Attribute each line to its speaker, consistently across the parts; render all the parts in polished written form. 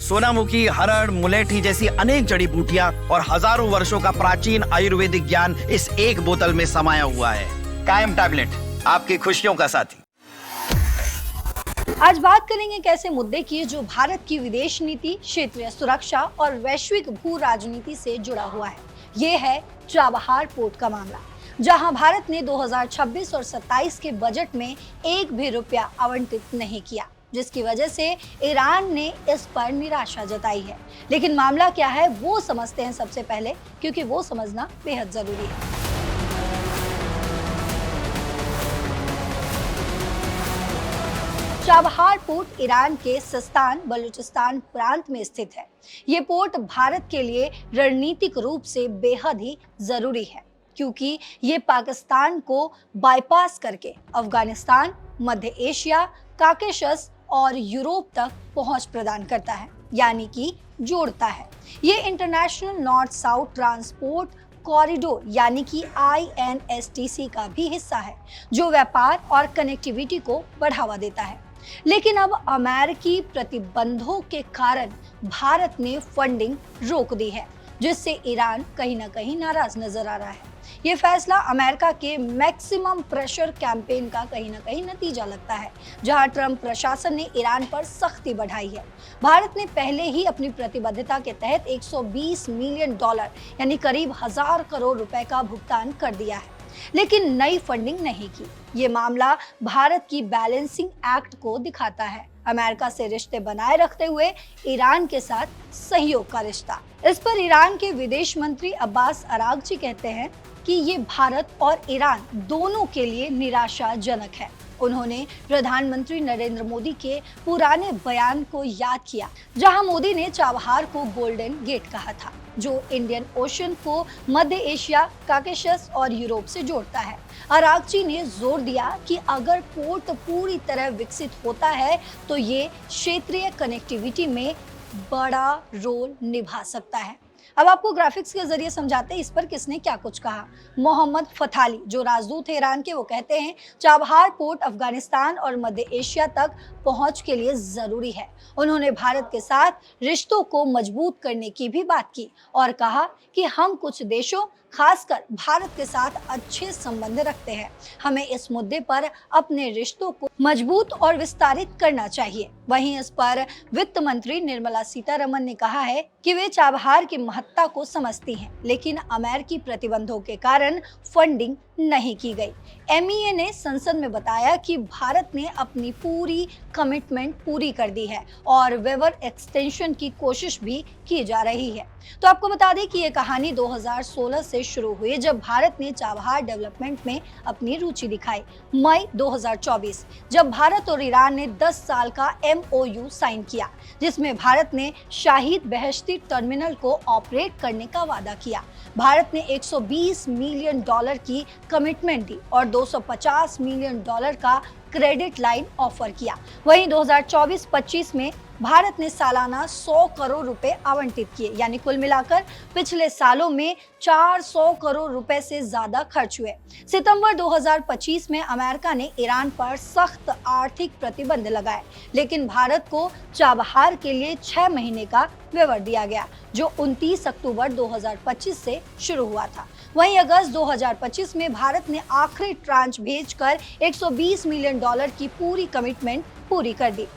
Speaker 1: सोनामुखी, हरड़, मुलेठी जैसी अनेक जड़ी बूटियां और हजारों वर्षों का प्राचीन आयुर्वेदिक ज्ञान इस एक बोतल में समाया हुआ है। कायम टैबलेट, आपकी खुशियों का साथी।
Speaker 2: आज बात करेंगे एक ऐसे मुद्दे की जो भारत की विदेश नीति, क्षेत्रीय सुरक्षा और वैश्विक भू राजनीति से जुड़ा हुआ है। ये है चाबहार पोर्ट का मामला, जहां भारत ने 2026 और 27 के बजट में एक भी रुपया आवंटित नहीं किया, जिसकी वजह से ईरान ने इस पर निराशा जताई है। लेकिन मामला क्या है वो समझते हैं सबसे पहले, क्योंकि वो समझना बेहद जरूरी है। चाबहार पोर्ट ईरान के सिस्तान बलूचिस्तान प्रांत में स्थित है। ये पोर्ट भारत के लिए रणनीतिक रूप से बेहद ही जरूरी है, क्योंकि ये पाकिस्तान को बाईपास करके अफगानिस्तान, मध्य एशिया, काकेशस और यूरोप तक पहुंच प्रदान करता है, यानी कि जोड़ता है। ये international north south transport corridor यानी कि INSTC का भी हिस्सा है, जो व्यापार और कनेक्टिविटी को बढ़ावा देता है। लेकिन अब अमेरिकी प्रतिबंधों के कारण भारत ने फंडिंग रोक दी है, जिससे ईरान कहीं ना कहीं नाराज नजर आ रहा है। ये फैसला अमेरिका के मैक्सिमम प्रेशर कैंपेन का कहीं ना कहीं नतीजा लगता है, जहां ट्रंप प्रशासन ने ईरान पर सख्ती बढ़ाई है। भारत ने पहले ही अपनी प्रतिबद्धता के तहत $120 मिलियन यानी करीब 1000 करोड़ रुपए का भुगतान कर दिया है, लेकिन नई फंडिंग नहीं की। ये मामला भारत की बैलेंसिंग एक्ट को दिखाता है, अमेरिका से रिश्ते बनाए रखते हुए ईरान के साथ सहयोग का रिश्ता। इस पर ईरान के विदेश मंत्री अब्बास अरागची कहते हैं कि ये भारत और ईरान दोनों के लिए निराशाजनक है। उन्होंने प्रधानमंत्री नरेंद्र मोदी के पुराने बयान को याद किया, जहां मोदी ने चाबहार को गोल्डन गेट कहा था, जो इंडियन ओशन को मध्य एशिया, काकेशस और यूरोप से जोड़ता है। अरागची ने जोर दिया कि अगर पोर्ट पूरी तरह विकसित होता है तो ये क्षेत्रीय कनेक्टिविटी में बड़ा रोल निभा सकता है। अब आपको ग्राफिक्स के जरिए समझाते हैं इस पर किसने क्या कुछ कहा। मोहम्मद फथाली, जो राजदूत है ईरान के, वो कहते हैं चाबहार पोर्ट अफगानिस्तान और मध्य एशिया तक पहुंच के लिए जरूरी है। उन्होंने भारत के साथ रिश्तों को मजबूत करने की भी बात की और कहा कि हम कुछ देशों, खासकर भारत के साथ अच्छे संबंध रखते हैं। हमें इस मुद्दे पर अपने रिश्तों को मजबूत और विस्तारित करना चाहिए। वहीं इस पर वित्त मंत्री निर्मला सीतारमण ने कहा है कि वे चाबहार की महत्ता को समझती हैं, लेकिन अमेरिकी प्रतिबंधों के कारण फंडिंग नहीं की गई। MEA ने संसद में बताया कि भारत ने अपनी पूरी कमिटमेंट पूरी कर दी है और वेवर एक्सटेंशन की कोशिश भी की जा रही है। तो आपको बता दें कि ये कहानी 2016 से शुरू हुई, जब भारत ने चाबहार डेवलपमेंट में अपनी रुचि दिखाई। मई 2024 जब भारत और ईरान ने 10 साल का MOU साइन किया, जिसमें भारत ने शाहिद बहश्ती टर्मिनल को ऑपरेट करने का वादा किया। भारत ने $120 मिलियन की कमिटमेंट दी और $250 मिलियन का क्रेडिट लाइन ऑफर किया। वहीं 2024-25 में भारत ने सालाना 100 करोड़ रुपए आवंटित किए, यानी कुल मिलाकर पिछले सालों में 400 करोड़ रुपए से ज्यादा खर्च हुए। सितंबर 2025 में अमेरिका ने ईरान पर सख्त आर्थिक प्रतिबंध लगाए, लेकिन भारत को चाबहार के लिए 6 महीने का वेवर दिया गया, जो 29 अक्टूबर 2025 से शुरू हुआ था। वहीं अगस्त 2025 में भारत ने आखिरी ट्रांच भेजकर $120 मिलियन की पूरी कमिटमेंट पूरी कर दी।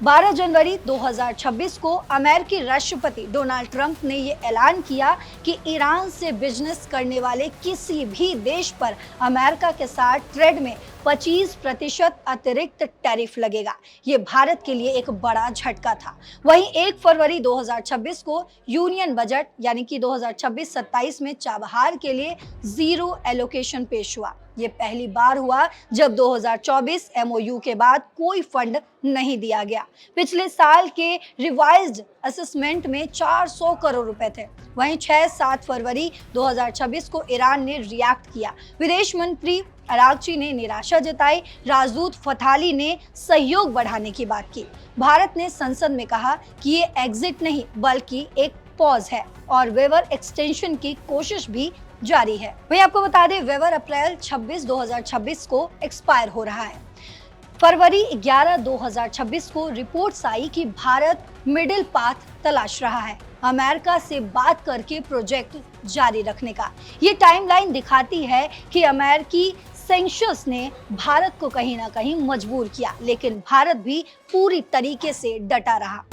Speaker 2: 12 जनवरी 2026 को अमेरिकी राष्ट्रपति डोनाल्ड ट्रंप ने ये ऐलान किया कि ईरान से बिजनेस करने वाले किसी भी देश पर अमेरिका के साथ ट्रेड में 25% अतिरिक्त टैरिफ लगेगा। ये भारत के लिए एक बड़ा झटका था। वहीं 1 फरवरी 2026 को यूनियन बजट यानी कि 2026-27 में चाबहार के लिए जीरो एलोकेशन पेश हुआ। ये पहली बार हुआ जब 2024 MOU के बाद कोई फंड नहीं दिया गया। पिछले साल के रिवाइज्ड असेसमेंट में 400 करोड़ रुपए थे। वहीं 6-7 फरवरी 2026 को ईरान ने रिएक्ट किया। विदेश मंत्री अरागची ने निराशा जताई, राजदूत फथाली ने सहयोग बढ़ाने की बात की। भारत ने संसद में कहा कि ये एग्जिट नहीं बल्कि एक पॉज है और वेवर एक्सटेंशन की कोशिश भी जारी है। वहीं आपको बता दें वेवर अप्रैल 26, 2026 को एक्सपायर हो रहा है। फरवरी 11, 2026 को रिपोर्ट्स आई कि भारत मिडिल पाथ तलाश रहा है अमेरिका से बात करके प्रोजेक्ट जारी रखने का। ये टाइमलाइन दिखाती है कि अमेरिकी सैंक्शंस ने भारत को कहीं ना कहीं मजबूर किया, लेकिन भारत भी पूरी तरीके से डटा रहा।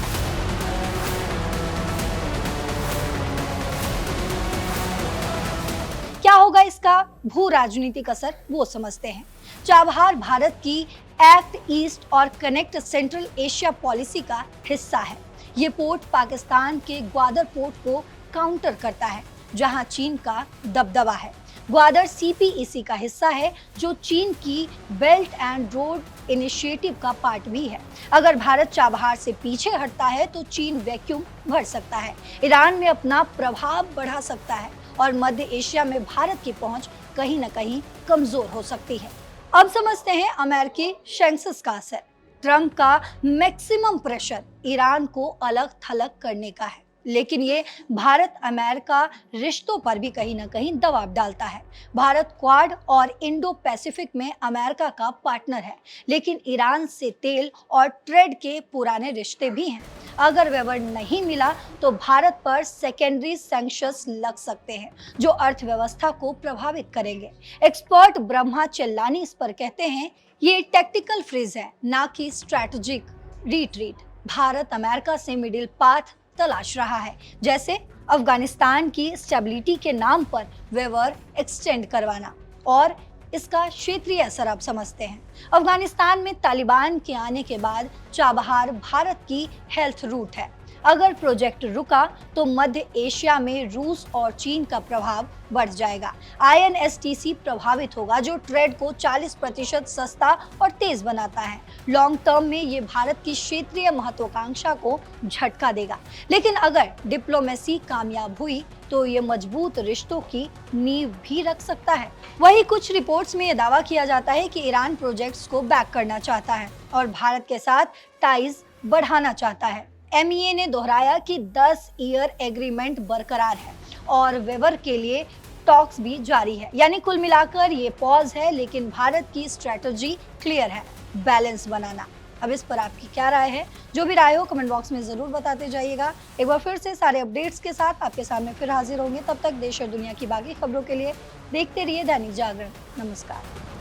Speaker 2: क्या होगा इसका भू राजनीतिक असर, वो समझते हैं। चाबहार भारत की एक्ट ईस्ट और कनेक्ट सेंट्रल एशिया पॉलिसी का हिस्सा है। ये पोर्ट पाकिस्तान के ग्वादर पोर्ट को काउंटर करता है, जहां चीन का दबदबा है। ग्वादर सीपीईसी का हिस्सा है, जो चीन की बेल्ट एंड रोड इनिशिएटिव का पार्ट भी है। अगर भारत चाबहार से पीछे हटता है तो चीन वैक्यूम भर सकता है, ईरान में अपना प्रभाव बढ़ा सकता है और मध्य एशिया में भारत की पहुंच कहीं न कहीं कमजोर हो सकती है। अब समझते हैं अमेरिकी सैंक्शंस का असर। ट्रंप का मैक्सिमम प्रेशर ईरान को अलग थलग करने का है, लेकिन ये भारत अमेरिका रिश्तों पर भी कहीं ना कहीं दबाव डालता है। भारत क्वाड और इंडो पैसिफिक में अमेरिका का पार्टनर है, लेकिन ईरान से तेल और ट्रेड के पुराने रिश्ते भी हैं। अगर वेवर नहीं मिला तो भारत पर सेकेंडरी सैंक्शंस लग सकते हैं, जो अर्थव्यवस्था को प्रभावित करेंगे। एक्सपर्ट ब्रह्मा चेल्लानी इस पर कहते हैं, ये टैक्टिकल फ्रीज है, ना कि स्ट्रैटेजिक रिट्रीट। भारत अमेरिका से मिडिल पाथ तलाश रहा है, जैसे अफगानिस्तान की स्टेबिलिटी के नाम पर वेवर एक्सटेंड करवाना। और इसका क्षेत्रीय असर आप समझते हैं। अफगानिस्तान में तालिबान के आने के बाद चाबहार भारत की हेल्थ रूट है। अगर प्रोजेक्ट रुका तो मध्य एशिया में रूस और चीन का प्रभाव बढ़ जाएगा। INSTC प्रभावित होगा, जो ट्रेड को 40% सस्ता और तेज बनाता है। लॉन्ग टर्म में ये भारत की क्षेत्रीय महत्वाकांक्षा को झटका देगा, लेकिन अगर डिप्लोमेसी कामयाब हुई तो ये मजबूत रिश्तों की नींव भी रख सकता है। वही कुछ रिपोर्ट्स में ये दावा किया जाता है कि ईरान प्रोजेक्ट्स को बैक करना चाहता है और भारत के साथ टाइज बढ़ाना चाहता है। MEA ने दोहराया कि 10 ईयर एग्रीमेंट बरकरार है और वेवर के लिए टॉक्स भी जारी है। यानी कुल मिलाकर ये पॉज है, लेकिन भारत की स्ट्रेटजी क्लियर है, बैलेंस बनाना। अब इस पर आपकी क्या राय है? जो भी राय हो कमेंट बॉक्स में जरूर बताते जाइएगा। एक बार फिर से सारे अपडेट्स के साथ आपके सामने फिर हाजिर होंगे। तब तक देश और दुनिया की बाकी खबरों के लिए देखते रहिए दैनिक जागरण। नमस्कार।